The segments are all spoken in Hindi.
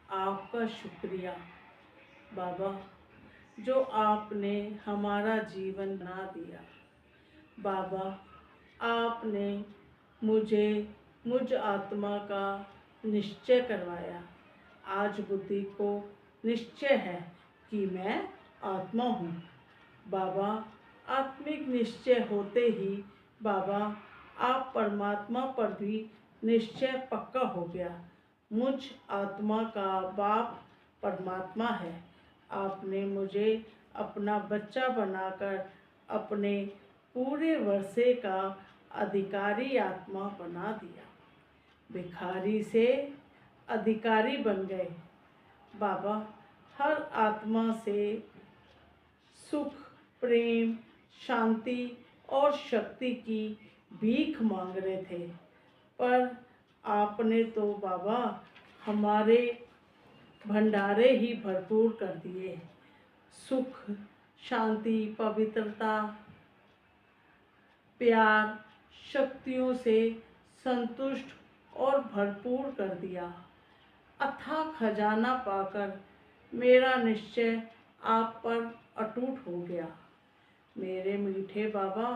आपका शुक्रिया बाबा, जो आपने हमारा जीवन बना दिया। बाबा, आपने मुझे मुझ आत्मा का निश्चय करवाया। आज बुद्धि को निश्चय है कि मैं आत्मा हूँ। बाबा, आत्मिक निश्चय होते ही बाबा, आप परमात्मा पर भी निश्चय पक्का हो गया। मुझ आत्मा का बाप परमात्मा है। आपने मुझे अपना बच्चा बनाकर अपने पूरे वर्षे का अधिकारी आत्मा बना दिया। भिखारी से अधिकारी बन गए। बाबा, हर आत्मा से सुख, प्रेम, शांति और शक्ति की भीख मांग रहे थे, पर आपने तो बाबा हमारे भंडारे ही भरपूर कर दिए। सुख, शांति, पवित्रता, प्यार, शक्तियों से संतुष्ट और भरपूर कर दिया। अथाह खजाना पाकर मेरा निश्चय आप पर अटूट हो गया। मेरे मीठे बाबा,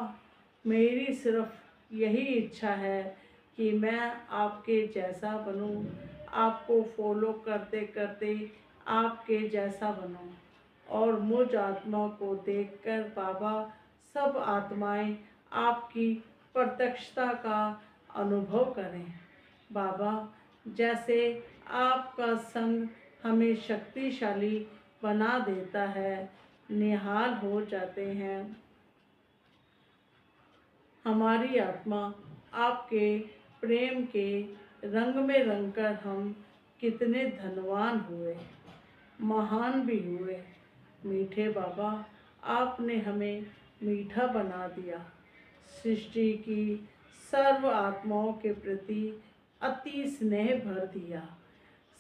मेरी सिर्फ यही इच्छा है कि मैं आपके जैसा बनूं, आपको फॉलो करते करते आपके जैसा बनूं, और मुझ आत्मा को देखकर बाबा सब आत्माएं आपकी प्रत्यक्षता का अनुभव करें। बाबा, जैसे आपका संग हमें शक्तिशाली बना देता है, निहाल हो जाते हैं हमारी आत्मा। आपके प्रेम के रंग में रंगकर हम कितने धनवान हुए, महान भी हुए। मीठे बाबा, आपने हमें मीठा बना दिया। सृष्टि की सर्व आत्माओं के प्रति अति स्नेह भर दिया।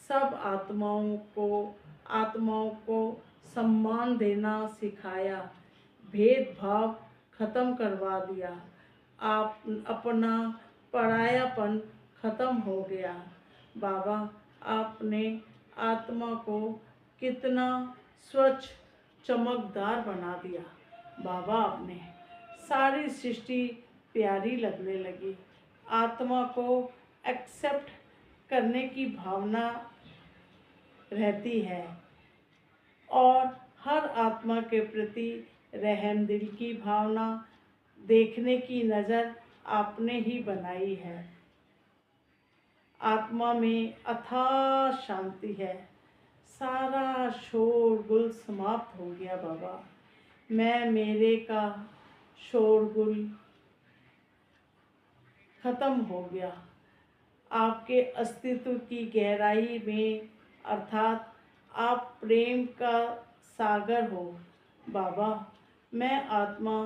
सब आत्माओं को सम्मान देना सिखाया। भेदभाव खत्म करवा दिया। आप अपना परायापन खत्म हो गया। बाबा, आपने आत्मा को कितना स्वच्छ, चमकदार बना दिया। बाबा, आपने सारी सृष्टि प्यारी लगने लगी। आत्मा को एक्सेप्ट करने की भावना रहती है, और हर आत्मा के प्रति रहम दिल की भावना, देखने की नज़र आपने ही बनाई है। आत्मा में अथाह शांति है। सारा शोरगुल समाप्त हो गया बाबा। मैं मेरे का शोरगुल खत्म हो गया। आपके अस्तित्व की गहराई में, अर्थात आप प्रेम का सागर हो बाबा। मैं आत्मा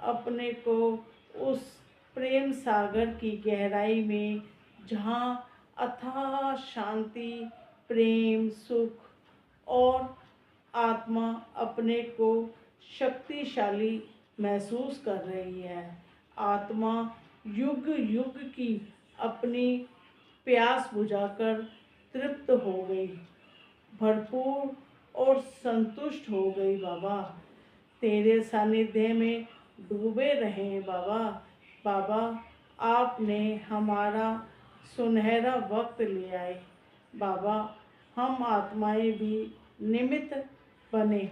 अपने को उस प्रेम सागर की गहराई में, जहाँ अथाह शांति, प्रेम, सुख और आत्मा अपने को शक्तिशाली महसूस कर रही है। आत्मा युग युग की अपनी प्यास बुझाकर तृप्त हो गई, भरपूर और संतुष्ट हो गई। बाबा, तेरे सानिध्य में डूबे रहें बाबा। बाबा, आपने हमारा सुनहरा वक्त ले आए। बाबा, हम आत्माएं भी निमित्त बने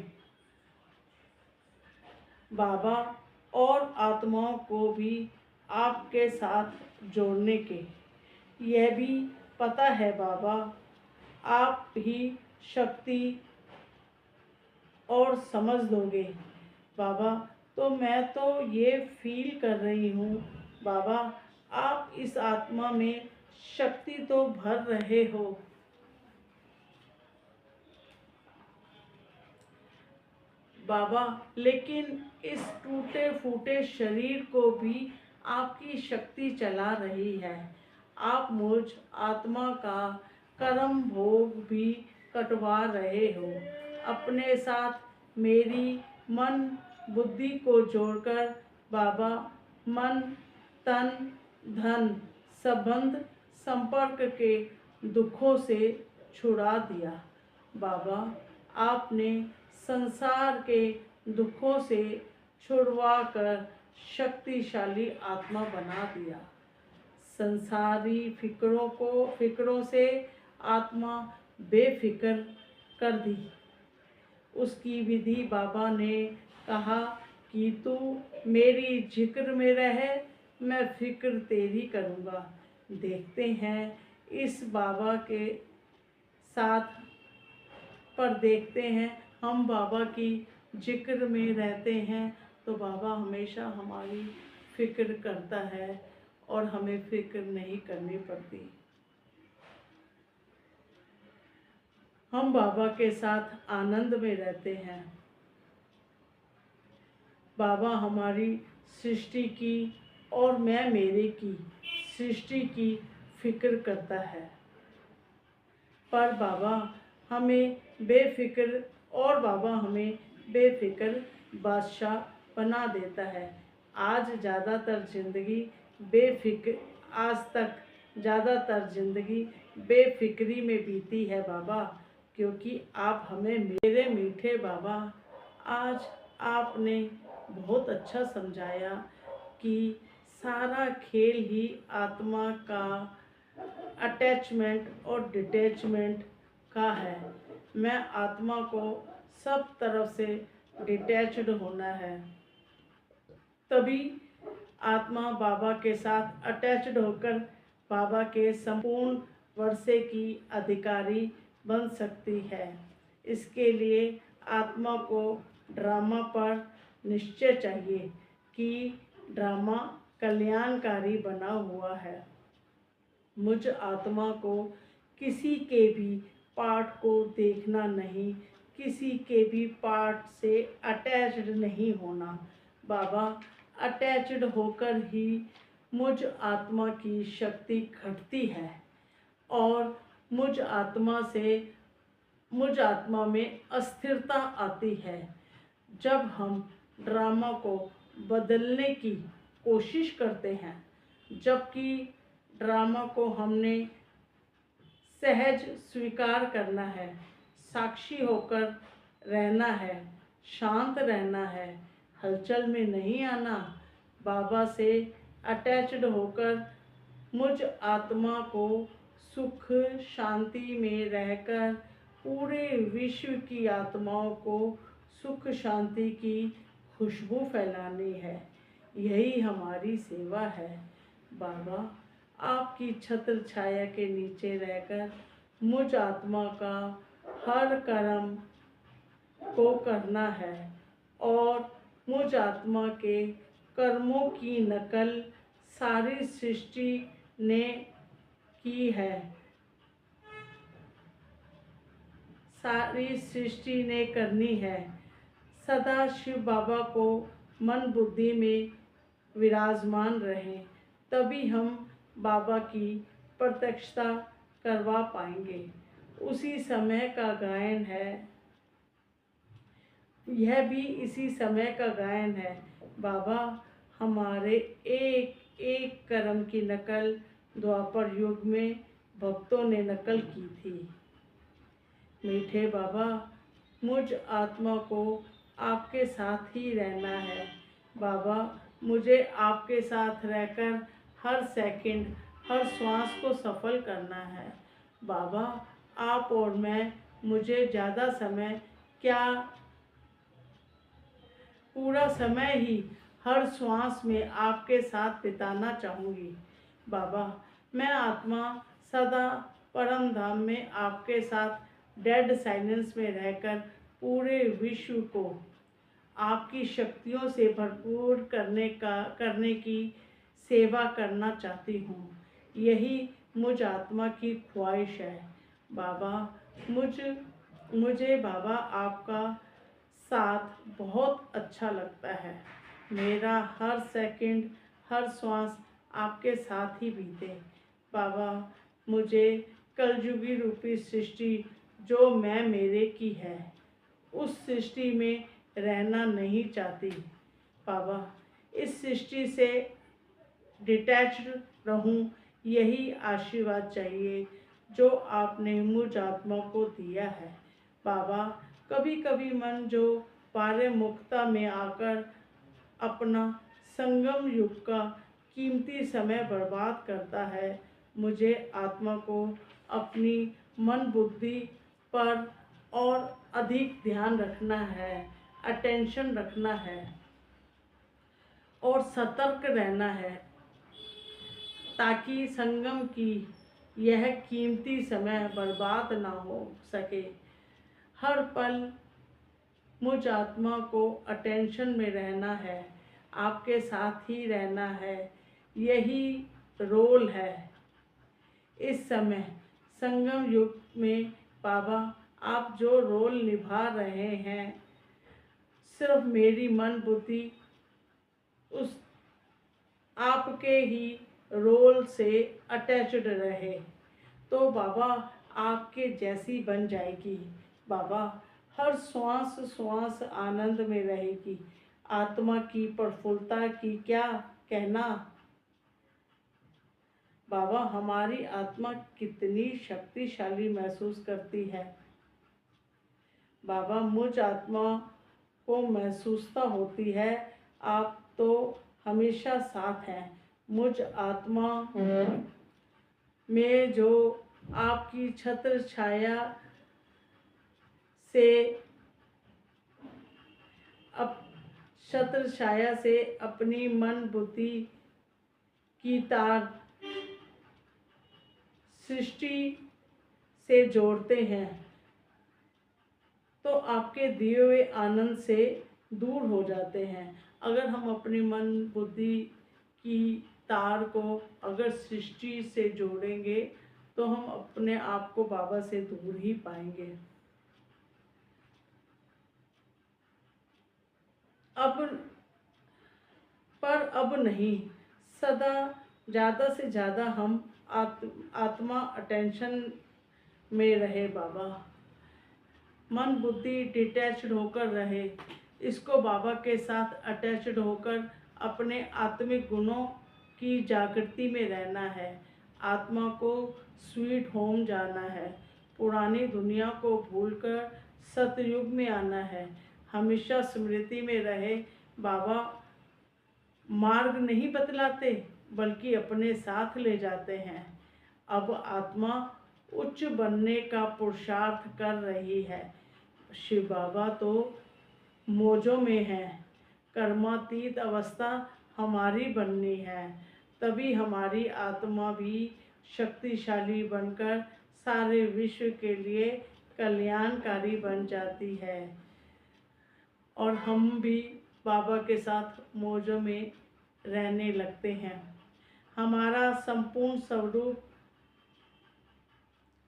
बाबा, और आत्माओं को भी आपके साथ जोड़ने के। यह भी पता है बाबा, आप ही शक्ति और समझ दोगे बाबा। तो मैं तो ये फील कर रही हूँ बाबा, आप इस आत्मा में शक्ति तो भर रहे हो बाबा, लेकिन इस टूटे फूटे शरीर को भी आपकी शक्ति चला रही है। आप मुझ आत्मा का कर्म भोग भी कटवा रहे हो। अपने साथ मेरी मन बुद्धि को जोड़कर बाबा, मन, तन, धन, संबंध, संपर्क के दुखों से छुड़ा दिया। बाबा, आपने संसार के दुखों से छुड़वा कर शक्तिशाली आत्मा बना दिया। संसारी फिक्रों से आत्मा बेफिक्र कर दी। उसकी विधि बाबा ने कहा कि तू मेरी जिक्र में रह, मैं फिक्र तेरी करूँगा। देखते हैं इस बाबा के साथ देखते हैं हम बाबा की जिक्र में रहते हैं तो बाबा हमेशा हमारी फिक्र करता है और हमें फिक्र नहीं करनी पड़ती। हम बाबा के साथ आनंद में रहते हैं। बाबा हमारी सृष्टि की और मैं मेरे की सृष्टि की फिक्र करता है, पर बाबा हमें बेफिक्र बादशाह बना देता है। आज तक ज़्यादातर ज़िंदगी बेफिक्री में बीती है बाबा, क्योंकि आप हमें मेरे मीठे बाबा, आज आपने बहुत अच्छा समझाया कि सारा खेल ही आत्मा का अटैचमेंट और डिटैचमेंट का है। मैं आत्मा को सब तरफ से डिटैच्ड होना है, तभी आत्मा बाबा के साथ अटैच्ड होकर बाबा के संपूर्ण वर्षे की अधिकारी बन सकती है। इसके लिए आत्मा को ड्रामा पर निश्चय चाहिए कि ड्रामा कल्याणकारी बना हुआ है। मुझ आत्मा को किसी के भी पार्ट को देखना नहीं, किसी के भी पार्ट से अटैच्ड नहीं होना। बाबा, अटैच्ड होकर ही मुझ आत्मा की शक्ति घटती है और मुझ आत्मा में अस्थिरता आती है। जब हम ड्रामा को बदलने की कोशिश करते हैं, जबकि ड्रामा को हमने सहज स्वीकार करना है, साक्षी होकर रहना है, शांत रहना है, हलचल में नहीं आना। बाबा से अटैच्ड होकर मुझ आत्मा को सुख शांति में रहकर पूरे विश्व की आत्माओं को सुख शांति की खुशबू फैलानी है। यही हमारी सेवा है। बाबा, आपकी छत्र छाया के नीचे रहकर मुझ आत्मा का हर कर्म को करना है और मुझ आत्मा के कर्मों की नकल सारी सृष्टि ने की है, सारी सृष्टि ने करनी है। सदा शिव बाबा को मन बुद्धि में विराजमान रहें, तभी हम बाबा की प्रत्यक्षता करवा पाएंगे। उसी समय का गायन है, यह भी इसी समय का गायन है। बाबा, हमारे एक एक कर्म की नकल द्वापर युग में भक्तों ने नकल की थी। मीठे बाबा, मुझ आत्मा को आपके साथ ही रहना है। बाबा, मुझे आपके साथ रहकर हर सेकंड, हर श्वास को सफल करना है। बाबा, आप और मैं, मुझे ज़्यादा समय क्या, पूरा समय ही हर श्वास में आपके साथ बिताना चाहूँगी। बाबा, मैं आत्मा सदा परम धाम में आपके साथ डेड साइलेंस में रहकर पूरे विश्व को आपकी शक्तियों से भरपूर करने की सेवा करना चाहती हूँ। यही मुझ आत्मा की ख्वाहिश है। बाबा, मुझे बाबा आपका साथ बहुत अच्छा लगता है। मेरा हर सेकंड, हर श्वास आपके साथ ही बीते। बाबा, मुझे कलयुगी रूपी सृष्टि जो मैं मेरे की है, उस सृष्टि में रहना नहीं चाहती। बाबा, इस सृष्टि से डिटैच्ड रहूं, यही आशीर्वाद चाहिए। जो आपने मुझ आत्मा को दिया है। बाबा, कभी कभी मन जो पारमुखता में आकर अपना संगम युग का कीमती समय बर्बाद करता है, मुझे आत्मा को अपनी मन बुद्धि पर और अधिक ध्यान रखना है, अटेंशन रखना है और सतर्क रहना है, ताकि संगम की यह कीमती समय बर्बाद ना हो सके। हर पल मुझ आत्मा को अटेंशन में रहना है, आपके साथ ही रहना है, यही रोल है इस समय संगम युग में। बाबा, आप जो रोल निभा रहे हैं, सिर्फ मेरी मन बुद्धि उस आपके ही रोल से अटैच्ड रहे तो बाबा आपके जैसी बन जाएगी। बाबा, हर श्वास श्वास आनंद में रहेगी। आत्मा की प्रफुल्लता की क्या कहना। बाबा, हमारी आत्मा कितनी शक्तिशाली महसूस करती है। बाबा, मुझ आत्मा को महसूसता होती है, आप तो हमेशा साथ हैं। मुझ आत्मा में जो आपकी छत्र छाया से अपनी मन बुद्धि की तार सृष्टि से जोड़ते हैं, तो आपके दिए हुए आनंद से दूर हो जाते हैं। अगर हम अपनी मन बुद्धि की तार को अगर सृष्टि से जोड़ेंगे तो हम अपने आप को बाबा से दूर ही पाएंगे। अब नहीं, सदा ज़्यादा से ज़्यादा हम आत्मा अटेंशन में रहे। बाबा, मन बुद्धि डिटैच्ड होकर रहे। इसको बाबा के साथ अटैच्ड होकर अपने आत्मिक गुणों की जागृति में रहना है। आत्मा को स्वीट होम जाना है। पुरानी दुनिया को भूलकर सतयुग में आना है। हमेशा स्मृति में रहे। बाबा मार्ग नहीं बतलाते, बल्कि अपने साथ ले जाते हैं। अब आत्मा उच्च बनने का पुरुषार्थ कर रही है। शिव बाबा तो मौजों में हैं। कर्मातीत अवस्था हमारी बननी है, तभी हमारी आत्मा भी शक्तिशाली बनकर सारे विश्व के लिए कल्याणकारी बन जाती है और हम भी बाबा के साथ मौजों में रहने लगते हैं। हमारा संपूर्ण स्वरूप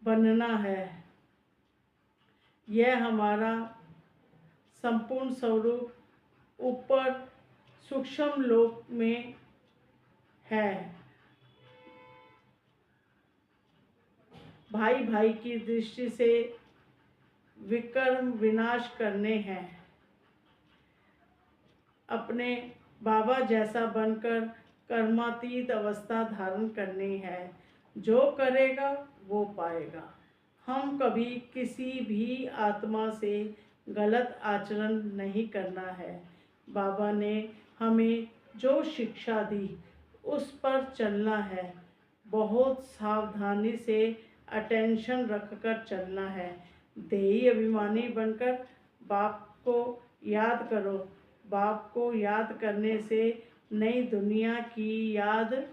बनना है। यह हमारा संपूर्ण स्वरूप ऊपर सूक्ष्म लोक में है। भाई भाई की दृष्टि से विकर्म विनाश करने हैं। अपने बाबा जैसा बनकर कर्मातीत अवस्था धारण करनी है। जो करेगा वो पाएगा। हम कभी किसी भी आत्मा से गलत आचरण नहीं करना है। बाबा ने हमें जो शिक्षा दी उस पर चलना है। बहुत सावधानी से अटेंशन रखकर चलना है। देही अभिमानी बनकर बाप को याद करो। बाप को याद करने से नई दुनिया की याद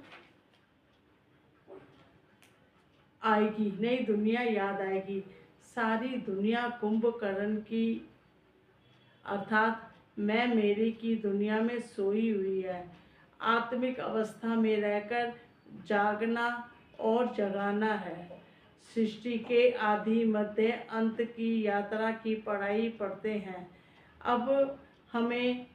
आएगी। नई दुनिया याद आएगी। सारी दुनिया कुंभकर्ण की अर्थात मैं मेरी की दुनिया में सोई हुई है। आत्मिक अवस्था में रहकर जागना और जगाना है। सृष्टि के आदि मध्य अंत की यात्रा की पढ़ाई पढ़ते हैं। अब हमें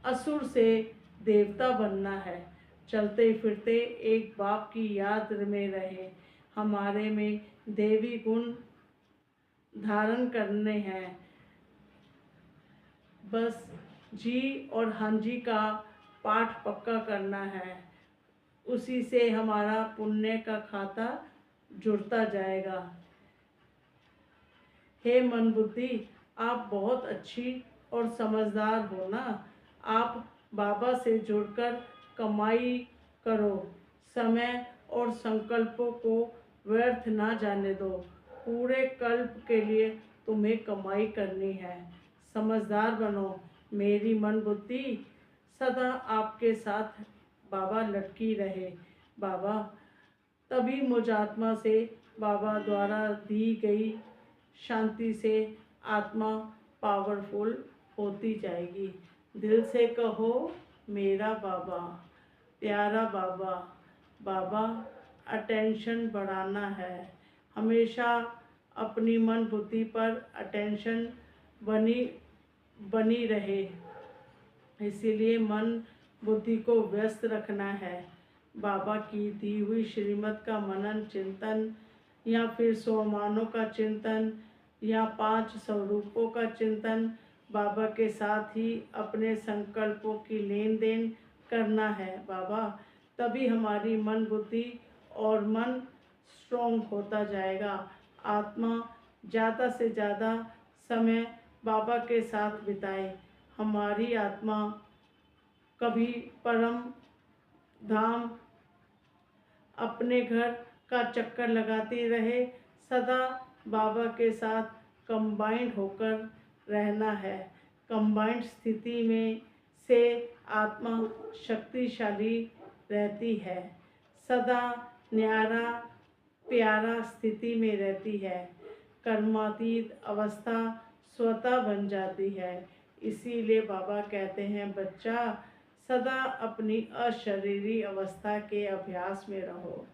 असुर से देवता बनना है। चलते फिरते एक बाप की याद में रहे। हमारे में देवी गुण धारण करने हैं। बस जी और हाँ जी का पाठ पक्का करना है। उसी से हमारा पुण्य का खाता जुड़ता जाएगा। हे मन बुद्धि, आप बहुत अच्छी और समझदार हो ना। आप बाबा से जुड़कर कमाई करो, समय और संकल्पों को व्यर्थ ना जाने दो। पूरे कल्प के लिए तुम्हें कमाई करनी है। समझदार बनो मेरी मन बुद्धि, सदा आपके साथ बाबा लटकी रहे। बाबा, तभी मुझ आत्मा से बाबा द्वारा दी गई शांति से आत्मा पावरफुल होती जाएगी। दिल से कहो मेरा बाबा, प्यारा बाबा। बाबा, अटेंशन बढ़ाना है। हमेशा अपनी मन बुद्धि पर अटेंशन बनी बनी रहे, इसीलिए मन बुद्धि को व्यस्त रखना है। बाबा की दी हुई श्रीमत का मनन चिंतन, या फिर सोमानों का चिंतन, या 5 स्वरूपों का चिंतन, बाबा के साथ ही अपने संकल्पों की लेन देन करना है। बाबा, तभी हमारी मन बुद्धि और मन स्ट्रॉन्ग होता जाएगा। आत्मा ज़्यादा से ज़्यादा समय बाबा के साथ बिताए। हमारी आत्मा कभी परम धाम अपने घर का चक्कर लगाती रहे। सदा बाबा के साथ कंबाइंड होकर रहना है। कंबाइंड स्थिति में से आत्मा शक्तिशाली रहती है, सदा न्यारा प्यारा स्थिति में रहती है। कर्मातीत अवस्था स्वतः बन जाती है। इसीलिए बाबा कहते हैं, बच्चा सदा अपनी अशरीरी अवस्था के अभ्यास में रहो।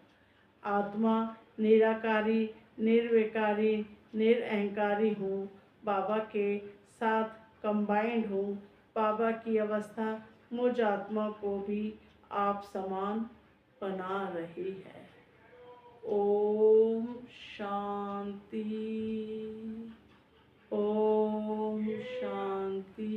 आत्मा निराकारी, निर्विकारी, निरअहंकारी हूँ। बाबा के साथ कंबाइंड हूँ। बाबा की अवस्था मुझ आत्मा को भी आप समान बना रही है। ओम शांति, ओम शांति।